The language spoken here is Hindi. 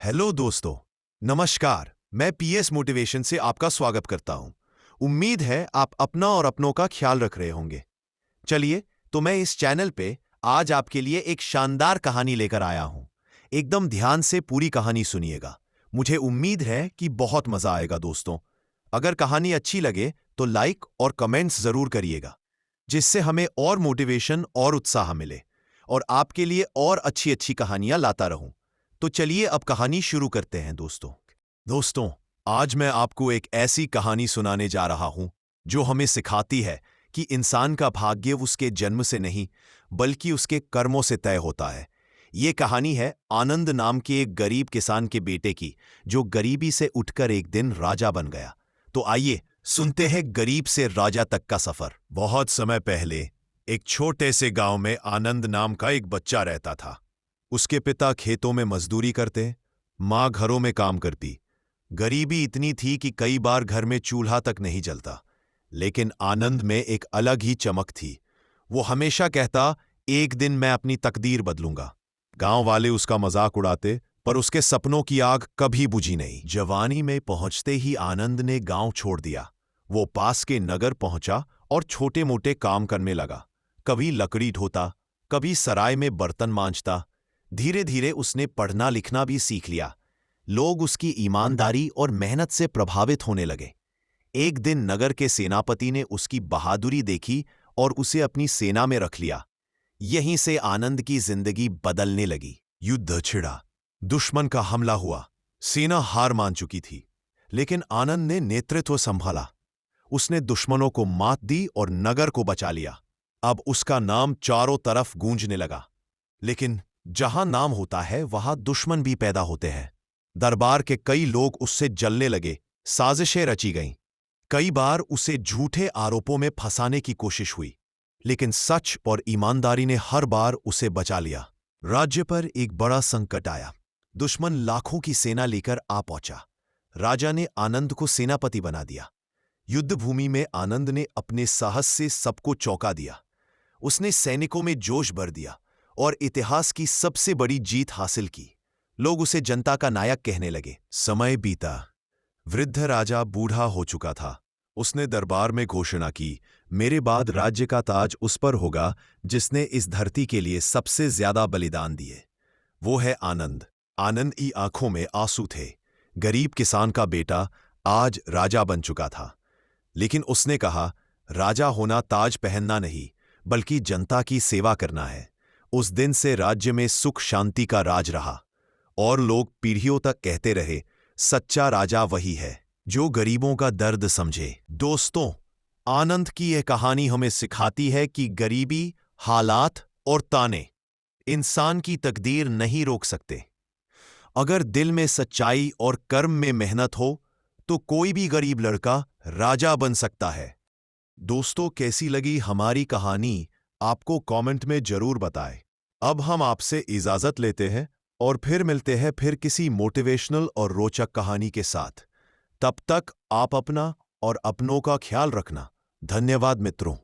हेलो दोस्तों, नमस्कार। मैं पीएस मोटिवेशन से आपका स्वागत करता हूं। उम्मीद है आप अपना और अपनों का ख्याल रख रहे होंगे। चलिए, तो मैं इस चैनल पे आज आपके लिए एक शानदार कहानी लेकर आया हूं। एकदम ध्यान से पूरी कहानी सुनिएगा। मुझे उम्मीद है कि बहुत मजा आएगा दोस्तों। अगर कहानी अच्छी लगे तो लाइक और कमेंट्स जरूर करिएगा, जिससे हमें और मोटिवेशन और उत्साह मिले और आपके लिए और अच्छी अच्छी कहानियां लाता रहूं। तो चलिए अब कहानी शुरू करते हैं दोस्तों, आज मैं आपको एक ऐसी कहानी सुनाने जा रहा हूं जो हमें सिखाती है कि इंसान का भाग्य उसके जन्म से नहीं बल्कि उसके कर्मों से तय होता है। ये कहानी है आनंद नाम के एक गरीब किसान के बेटे की, जो गरीबी से उठकर एक दिन राजा बन गया। तो आइए सुनते हैं गरीब से राजा तक का सफर। बहुत समय पहले एक छोटे से गांव में आनंद नाम का एक बच्चा रहता था। उसके पिता खेतों में मजदूरी करते, माँ घरों में काम करती। गरीबी इतनी थी कि कई बार घर में चूल्हा तक नहीं जलता। लेकिन आनंद में एक अलग ही चमक थी। वो हमेशा कहता, एक दिन मैं अपनी तकदीर बदलूंगा। गांव वाले उसका मजाक उड़ाते, पर उसके सपनों की आग कभी बुझी नहीं। जवानी में पहुंचते ही आनंद ने गांव छोड़ दिया। वो पास के नगर पहुंचा और छोटे मोटे काम करने लगा। कभी लकड़ी ढोता, कभी सराय में बर्तन मांजता। धीरे धीरे उसने पढ़ना लिखना भी सीख लिया। लोग उसकी ईमानदारी और मेहनत से प्रभावित होने लगे। एक दिन नगर के सेनापति ने उसकी बहादुरी देखी और उसे अपनी सेना में रख लिया। यहीं से आनंद की जिंदगी बदलने लगी। युद्ध छिड़ा, दुश्मन का हमला हुआ। सेना हार मान चुकी थी, लेकिन आनंद ने नेतृत्व संभाला। उसने दुश्मनों को मात दी और नगर को बचा लिया। अब उसका नाम चारों तरफ गूंजने लगा। लेकिन जहां नाम होता है वहां दुश्मन भी पैदा होते हैं। दरबार के कई लोग उससे जलने लगे। साजिशें रची गईं। कई बार उसे झूठे आरोपों में फंसाने की कोशिश हुई, लेकिन सच और ईमानदारी ने हर बार उसे बचा लिया। राज्य पर एक बड़ा संकट आया। दुश्मन लाखों की सेना लेकर आ पहुंचा। राजा ने आनंद को सेनापति बना दिया। युद्ध भूमि में आनंद ने अपने साहस से सबको चौंका दिया। उसने सैनिकों में जोश भर दिया और इतिहास की सबसे बड़ी जीत हासिल की। लोग उसे जनता का नायक कहने लगे। समय बीता। वृद्ध राजा बूढ़ा हो चुका था। उसने दरबार में घोषणा की, मेरे बाद राज्य का ताज उस पर होगा जिसने इस धरती के लिए सबसे ज्यादा बलिदान दिए। वो है आनंद। आनंद की आंखों में आंसू थे। गरीब किसान का बेटा आज राजा बन चुका था। लेकिन उसने कहा, राजा होना ताज पहनना नहीं बल्कि जनता की सेवा करना है। उस दिन से राज्य में सुख शांति का राज रहा और लोग पीढ़ियों तक कहते रहे, सच्चा राजा वही है जो गरीबों का दर्द समझे। दोस्तों, आनंद की यह कहानी हमें सिखाती है कि गरीबी, हालात और ताने इंसान की तकदीर नहीं रोक सकते। अगर दिल में सच्चाई और कर्म में मेहनत हो तो कोई भी गरीब लड़का राजा बन सकता है। दोस्तों, कैसी लगी हमारी कहानी आपको कमेंट में जरूर बताएं। अब हम आपसे इजाजत लेते हैं और फिर मिलते हैं किसी मोटिवेशनल और रोचक कहानी के साथ। तब तक आप अपना और अपनों का ख्याल रखना। धन्यवाद मित्रों।